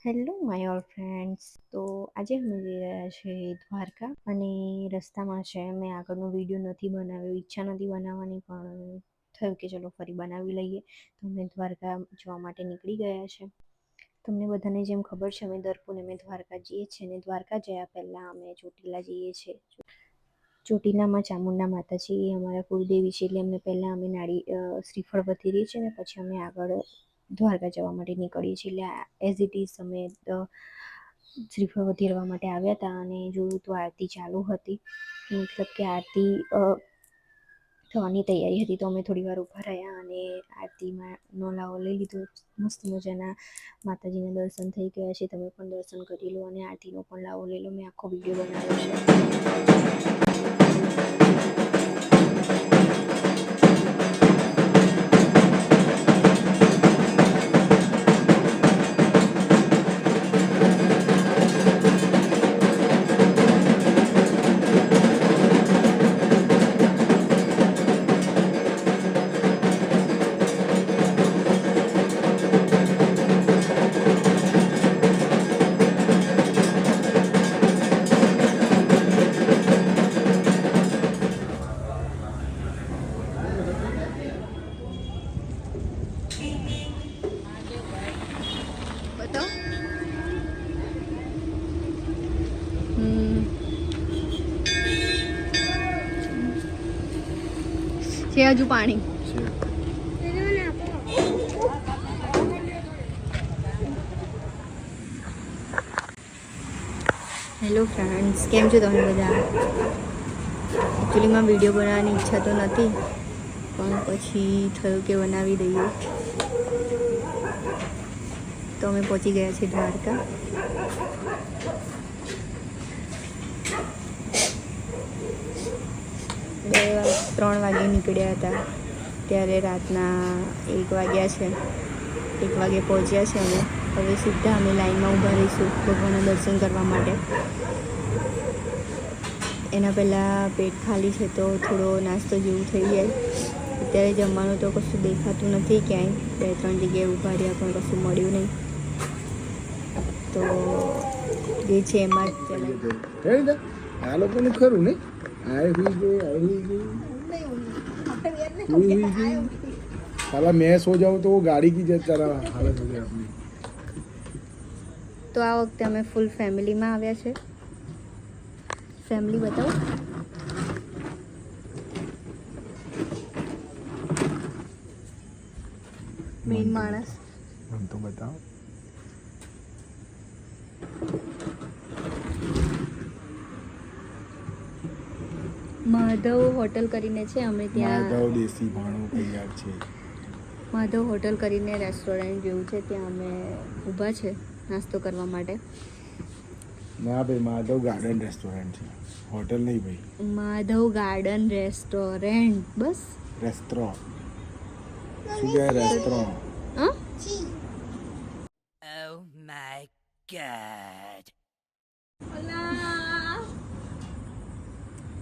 Hello my all friends. તો આજે અમે જઈ રહ્યા છીએ દ્વારકા અને રસ્તામાં છે. મેં આગળનો વિડીયો નથી બનાવ્યો, ઈચ્છા નથી બનાવવાની, પણ થયું કે ચલો ફરી બનાવી લઈએ. તો અમે દ્વારકા જવા માટે નીકળી ગયા છે. તમને બધાને જેમ ખબર છે, અમે દર પૂનમે દ્વારકા જઈએ છીએ અને દ્વારકા જયા પહેલાં અમે ચોટીલા જઈએ છીએ. ચોટીલામાં ચામુંડા માતાજી એ અમારા કુળદેવી છે, એટલે અમને પહેલાં અમે શ્રીફળ વધેરીએ છીએ ને પછી અમે આગળ દ્વારકા જવા માટે નીકળીએ છીએ. એટલે એઝ ઇટ ઇઝ અમે શ્રીફળ વધેરવા માટે આવ્યા હતા અને જોયું તો આરતી ચાલુ હતી, મતલબ કે આરતી થવાની તૈયારી હતી. તો અમે થોડી વાર ઊભા રહ્યા અને આરતીમાં નો લાવો લઈ લીધો. મસ્ત મજાના માતાજીના દર્શન થઈ ગયા છે. તમે પણ દર્શન કરી લો અને આરતીનો પણ લાવો લઈ લો. મેં આખો વિડીયો બનાવ્યો છે. છે હજુ પાણી. હેલો ફ્રેન્ડ્સ, કેમ છો તમે બધા? એકચ્યુઅલીમાં વિડીયો બનાવવાની ઈચ્છા તો નથી, પણ પછી થયું કે બનાવી દઈએ. તો અમે પહોંચી ગયા છીએ દ્વારકા. બે 3 વાગે નીકળ્યા હતા, ત્યારે રાતના 1 વાગ્યા છે. 1 વાગે પહોંચ્યા છે અમે. હવે સીધા અમે લાઈનમાં ઊભા રહીશું ભગવાનના દર્શન કરવા માટે. એના પહેલાં પેટ ખાલી છે તો થોડો નાસ્તો જેવું થઈ જાય. અત્યારે જમવાનું તો કશું દેખાતું નથી ક્યાંય. 2-3 જગ્યાએ ઊભા રહ્યા પણ કશું મળ્યું નહીં. તો જે છે એમાં જ ચલાવી. આ લોકોનું ખરું ને साला मैं सो जाऊँ तो वो गाड़ी की तरह हालत हो गई अपनी. તો આ વખતે અમે ફૂલ ફેમિલીમાં આવ્યા છે. ફેમિલી બતાવો. મેઇન માણસ हम तो बताओ. માધવ હોટલ કરીને છે. અમે ત્યાં માધવ દેશી ભાણું તૈયાર છે. માધવ હોટલ કરીને રેસ્ટોરન્ટ જેવું છે, ત્યાં અમે ઊભા છે નાસ્તો કરવા માટે. ના ભાઈ, માધવ ગાર્ડન રેસ્ટોરન્ટ છે, હોટલ નહીં ભાઈ. Madhav garden restaurant. બસ રેસ્ટ્રો શું કહેવાય? રેસ્ટ્રો. હા, Oh my god.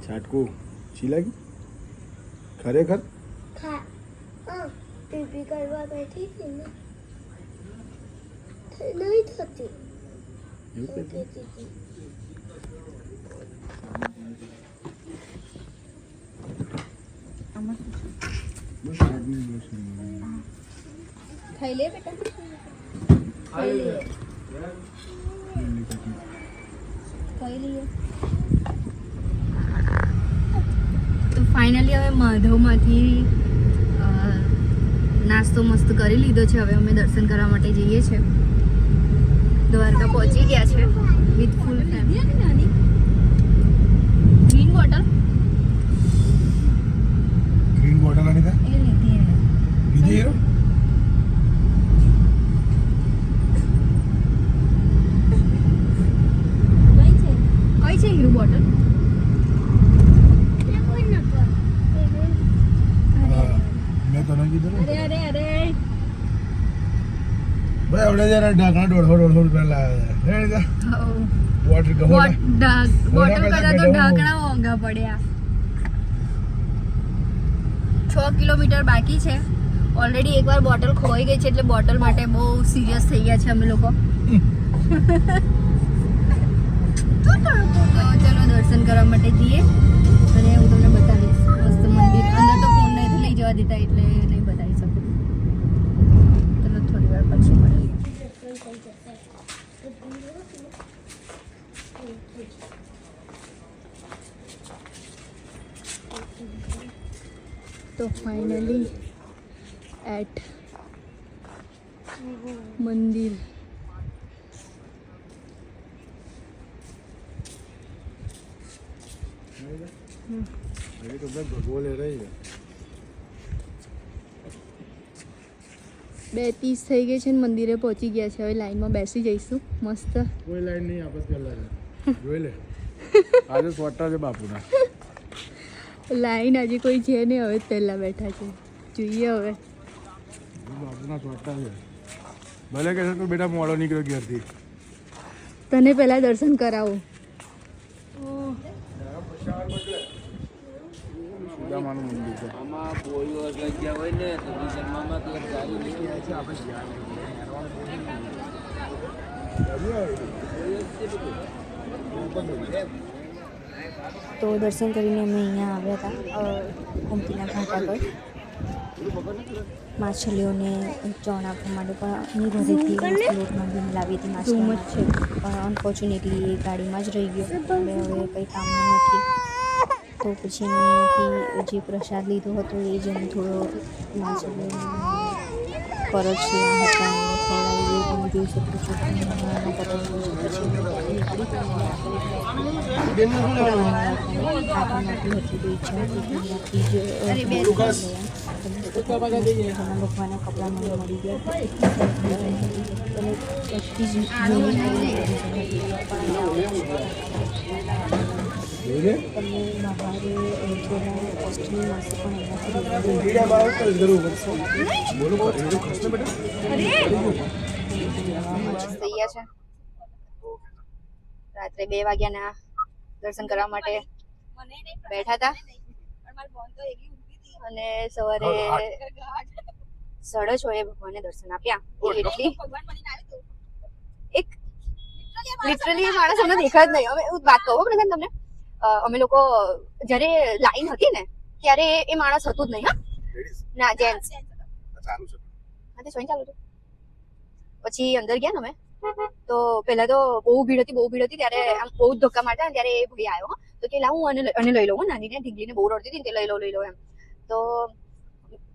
છાટકું છી લાગી ખરેખર. પીપી કરવા બેઠી હતી ને, નહીં થતી. એવું કહેતી? બસ આજની દિવસ ખાઈ લે બેટા, ખાઈ લઈએ. તો ફાઇનલી હવે માધવમાંથી નાસ્તો મસ્ત કરી લીધો છે. હવે અમે દર્શન કરવા માટે જઈએ છીએ. દ્વારકા પહોંચી ગયા છે with full family. Green bottle green bottle આની था એ લીધી લીધી है. કઈ છે હીરો બોટલ? મેં તો નહીં કીધું ને અરે ભાઈ. આવડે જરા ઢાંકણા 150 રૂપિયા લાવ્યા વોટર બોટલ કરતા તો ઢાંકણા મોંઘા પડ્યા. 6 કિલોમીટર બાકી છે. ઓલરેડી એકવાર બોટલ ખોવાઈ ગઈ છે, એટલે બોટલ માટે બહુ સિરિયસ થઈ ગયા છે અમે લોકો. ચલો દર્શન કરવા માટે જઈએ અને હું તમને બતાવીશ મસ્ત મંદિર. અંદર તો ફોન નહીં લઈ જવા દેતા એટલે નહીં બતાવી શકું. ચલો થોડી વાર પછી મળીએ. તો ફાઇનલી એટ મંદિર. ये तो बस भगो ले रही है 2:30 થઈ ગઈ છે ને મંદિરે પહોંચી ગયા છે. હવે લાઈનમાં બેસી જઈશું મસ્ત. कोई लाइन नहीं आपस कर જોઈ લે આજે સ્વાટા છે બાપુના લાઈન આજે કોઈ છે નહીં. હવે પહેલાં બેઠા છે. જોઈએ હવે બાપુના સ્વાટા છે. ભલે કે તું બેટા મોડો નીકળ્યો ઘેરથી. તને પહેલાં દર્શન કરાવો. સુદામાનું મંદિર છે. આમાં કોઈ વર્ષ લઈ ગયા હોય ને તો જન્મમાં તો ગાડી લઈ ગયા છે આપણે તો દર્શન કરીને અમે અહીંયા આવ્યા હતા ગોમતીના ઘાટ આગળ માછલીઓને ચણ આપવા માટે, પણ એની ઘરેથી લોટ માંગીને લાવી હતી માછલી છે, પણ અનફોર્ચ્યુનેટલી એ ગાડીમાં જ રહી ગયો. હવે કંઈ કામનું નથી. તો પછી એમનેથી જે પ્રસાદ લીધો હતો એ જ અમે થોડો માછલીઓને કરચલા હતા અને ખવડાવી. તમે જોઈ શકો છો ભગવાનના કપડાં મને મળી ગયા. તમને બહાર થોડા કોસ્ટલી મળશે પણ એનાથી તૈયાર છે. રાત્રે 2 વાગ્યાના દર્શન કરવા માટે બેઠા હતા અને સવારે 6:30 ભગવાનને દર્શન આપ્યા. એટલી એક લિટરલી માણસ અમને દેખાય જ નહીં. હવે એવું વાત કહું પ્રધાન તમને, અમે લોકો જ્યારે લાઈન હતી ને ત્યારે એ માણસ હતું જ નહીં. હા ના જેન્ટ્સ ચાલુ છે. હા તે ચાલુ છે. પછી અંદર ગયા ને અમે તો પહેલા તો બહુ ભીડ હતી ત્યારે આમ બહુ જ ધક્કા મારતા. ત્યારે એ ભાઈ આવ્યો તો કે લાવ હું અને લઈ લઉં. નાની ને ઢીંગલીને બહુ રડતી હતી ને તે લઈ લો એમ. તો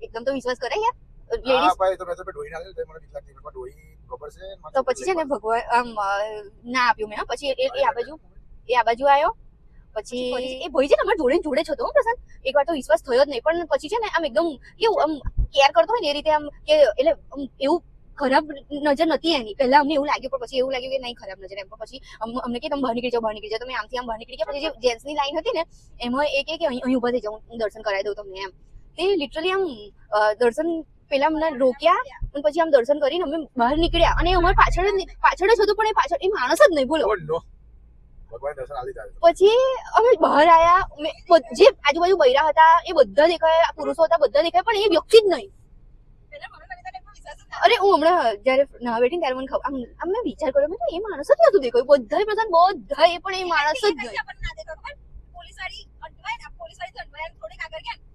એકદમ તો વિશ્વાસ કરે યાર લેડીઝ. તો પછી છે ને ભગવાન આમ ના આપ્યું મેં. પછી એ આ બાજુ આવ્યો. પછી એ ભાઈ છે ને અમારા જોડે જ હતો પ્રશાંત. એક વાર તો વિશ્વાસ થયો જ નહીં, પણ પછી છે ને આમ એકદમ કેવું આમ કેર કરતો હોય ને એ રીતે આમ કે એટલે એવું ખરાબ નજર નથી એની. પહેલા અમને એવું લાગ્યું પણ પછી એવું લાગ્યું કે નહીં ખરાબ નજર એમ. પણ પછી અમને કે તમે બહાર નીકળી જાઓ. તમે આમથી આમ બહાર નીકળી ગયા. પછી જે જેન્ટ્સની લાઈન હતી ને એમાં એ કે અહીં ઉભા થઈ જાઉં, હું દર્શન કરાવી દઉં તમને એમ. તે લિટરલી આમ દર્શન પેલા અમને રોક્યા અને પછી આમ દર્શન કરીને અમે બહાર નીકળ્યા અને અમારે પાછળ જ હતું પણ એ માણસ જ નહીં. બોલો પછી અમે બહાર આવ્યા. જે આજુબાજુ બૈરા હતા એ બધા દેખાય, પુરુષો હતા બધા દેખાય, પણ એ વ્યક્તિ જ નહીં. અરે હું હમણાં જયારે ના બેઠી ત્યારે મને ખબર આમ મેં વિચાર કર્યો મેં એ માણસ જ નતું દેખાયું. બધા પ્રધાન બધા એ પણ એ માણસ જ નહીં.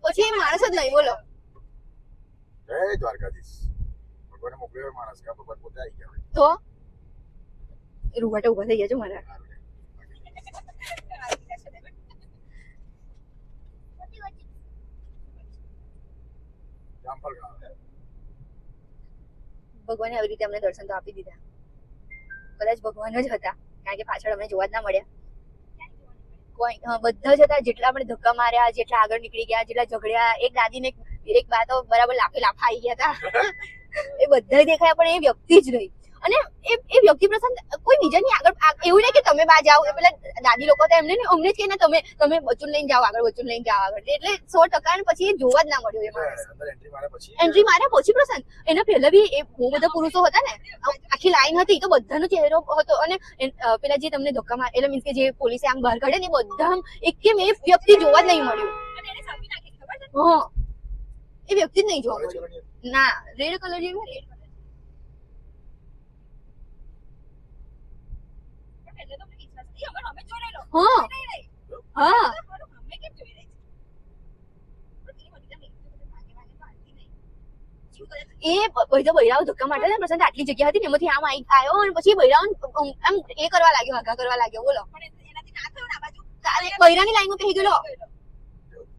પછી એ માણસ જ નહીં. બોલો જય દ્વારકાધીશ. ભગવાને મોકલ્યો માણસ કે ભગવાન પોતે આવી ગયા તો રૂવાટા ઉભા થઈ ગયા છો મારા. ભગવાને આવી રીતે અમને દર્શન તો આપી દીધા. કદાચ ભગવાન જ હતા, કારણ કે પાછળ અમને જોવા જ ના મળ્યા. કોઈ બધા જ હતા. જેટલા આપણે ધક્કા માર્યા, જેટલા આગળ નીકળી ગયા, જેટલા ઝઘડ્યા, એક દાદીને એક બા તો બરાબર લાફા આવી ગયા હતા. એ બધા દેખાયા પણ એ વ્યક્તિ જ રહી. અને એ વ્યક્તિ પ્રસંગ કોઈ બીજાની આગળ એવું નહીં કે તમે બા જાઓ. પેલા દાદી લોકો હતા એમને અમને જ કે ના તમે બચ્ચું લઈને જાઓ આગળ. એટલે 100% પછી જોવા જ ના મળ્યું. એ માણસ એન્ટ્રી માર્યા પછી પ્રસંગ એના પહેલા બી એ બહુ બધા પુરુષો હતા ને, આખી લાઈન હતી તો બધાનો ચહેરો હતો. અને પેલા જે તમને ધક્કા માર એટલે મીન્સ કે જે પોલીસે આમ બહાર કાઢે ને બધા એક કેમ એ વ્યક્તિ જોવા જ નહીં મળ્યું. હા એ વ્યક્તિ જ નહીં જોવા મળ્યું. ના રેડ કલર જેવું હા હા એ બધા બૈરાઓ ધક્કા મારતા હતા પ્રશાંત આટલી જગ્યા હતી ને એમાંથી આમ આવ્યો અને પછી બૈરાઓ આમ એ કરવા લાગ્યો હગા કરવા લાગ્યો બોલો બૈરાની લાઈનમાં કહી ગયેલો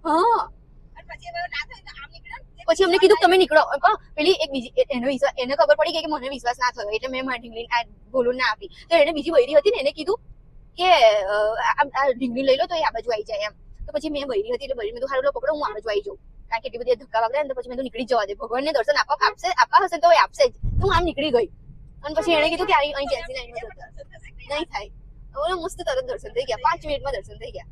હા પછી અમને કીધું તમે નીકળો પેલી એક બીજી એને ખબર પડી ગઈ કે મને વિશ્વાસ ના થયો એટલે મેં મારી ઢીંગલી બોલું ના આપી તો એને બીજી બૈરી હતી ને એને કીધું કે આ ઢીંગલી લઈ લો તો એ આ બાજુ આવી જાય એમ તો પછી મેં બૈરી હતી એટલે બૈરી મેં હારું પકડો હું આ બાજુ આવી જાઉં કારણ કે એટલી બધી ધક્કા વાગડે ને તો પછી મેં તો નીકળી જવા દે ભગવાનને દર્શન આપવા હશે તો એ આપશે જ તો હું આમ નીકળી ગઈ અને પછી એને કીધું કે અહીં કેસી નહીં થાય હવે મસ્ત તરત દર્શન થઈ ગયા 5 મિનિટમાં દર્શન થઈ ગયા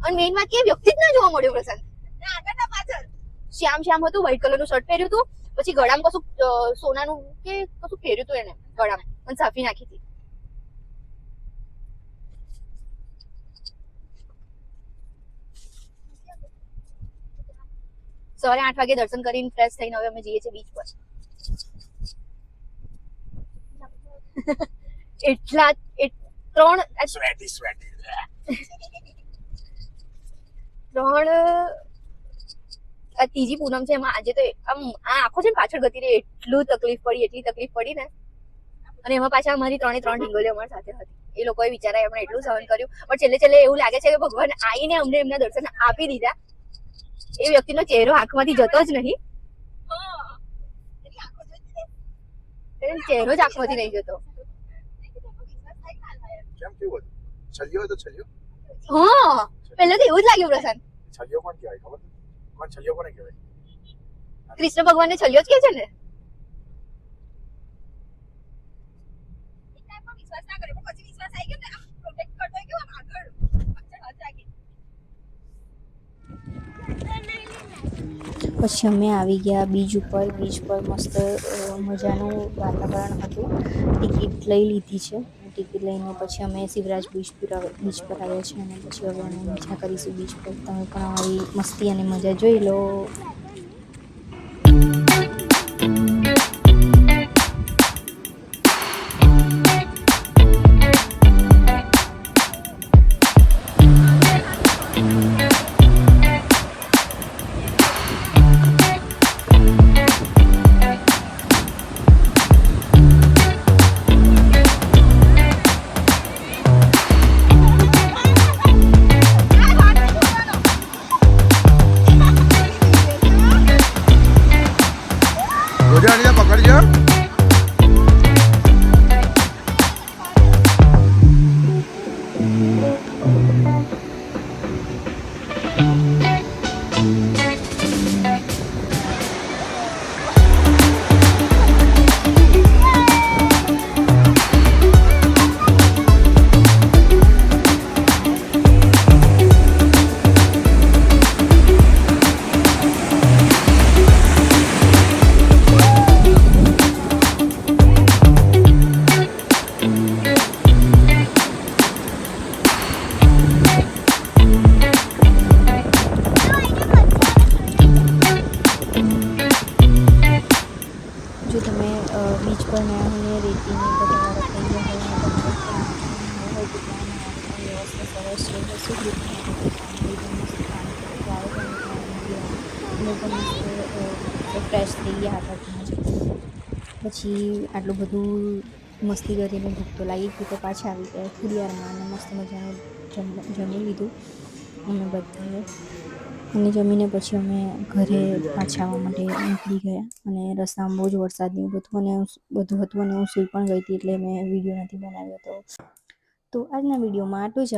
અને મેઇન વાત કે વ્યક્તિ જ ના જોવા મળ્યો પ્રશાંત શ્યામ હતું વ્હાઈટ કલરનું શર્ટ પહેર્યું હતું પછી ગળામાં કશું સોનાનું કે કશું પહેર્યું હતું એને ગળામાં અને સાફી નાખી હતી સવારે 8 વાગે દર્શન કરીને ફ્રેશ થઈને હવે અમે જઈએ છીએ બીચ પર એટલા 3 સ્વેટી આ ત્રીજી પૂનમ છે એમાં આજે તો આમ આ આખો છે ને પાછળ ગતી રહી એટલી તકલીફ પડી ને અને એમાં પાછા અમારી 3 ઢીંગલીઓ અમારી સાથે હતી એ લોકોએ વિચારા એમણે એટલું સહન કર્યું પણ છેલ્લે એવું લાગે છે કે ભગવાન આવીને અમને એમના દર્શન આપી દીધા એ વ્યક્તિનો ચહેરો આંખમાંથી જતો જ નહીં ચહેરો જ આંખમાંથી નહીં જતો કેમ કેવું હતું છલ્યો તો છલ્યો હા પહેલા તો એવું જ લાગ્યું પ્રશાંત છલ્યો કોણ કહેવાય ખબર કોણ છલ્યો કોને કહેવાય કૃષ્ણ ભગવાનને છલ્યો જ કે છે ને પછી અમે આવી ગયા બીચ પર મસ્ત મજાનું વાતાવરણ હતું ટિકિટ લઈ લીધી છે ટિકિટ લઈને પછી અમે શિવરાજ બીચ પર આવ્યા છીએ અને પછી હવે અમે મજા કરીશું બીચ પર તમે પણ અમારી મસ્તી અને મજા જોઈ લો પકડજો જો તમે બીચ પર ગયા હોય રેતીની બધા રખાઈ ગયા હોય તો ત્યાં વ્યવસ્થા સરસ છે શું ફ્રેશ થઈ ગયા હતા ત્યાં પછી આટલું બધું મસ્તી કરીને ભૂખ તો લાગી ગઈ તો પાછા આવી ગયા ખુડિયારમાં અને મસ્ત મજાનું જમી લીધું અમે બધાએ અને જમીને પછી અમે ઘરે પાછા આવવા માટે નીકળી ગયા અને રસ્તામાં બહુ જ વરસાદની બધું હતું અને હું સૂઈ પણ ગઈ હતી એટલે મેં વિડીયો નથી બનાવ્યો તો આજના વિડીયોમાં આટલું જ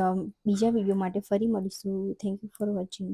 બીજા વિડીયો માટે ફરી મળીશું થેન્ક યુ ફોર વોચિંગ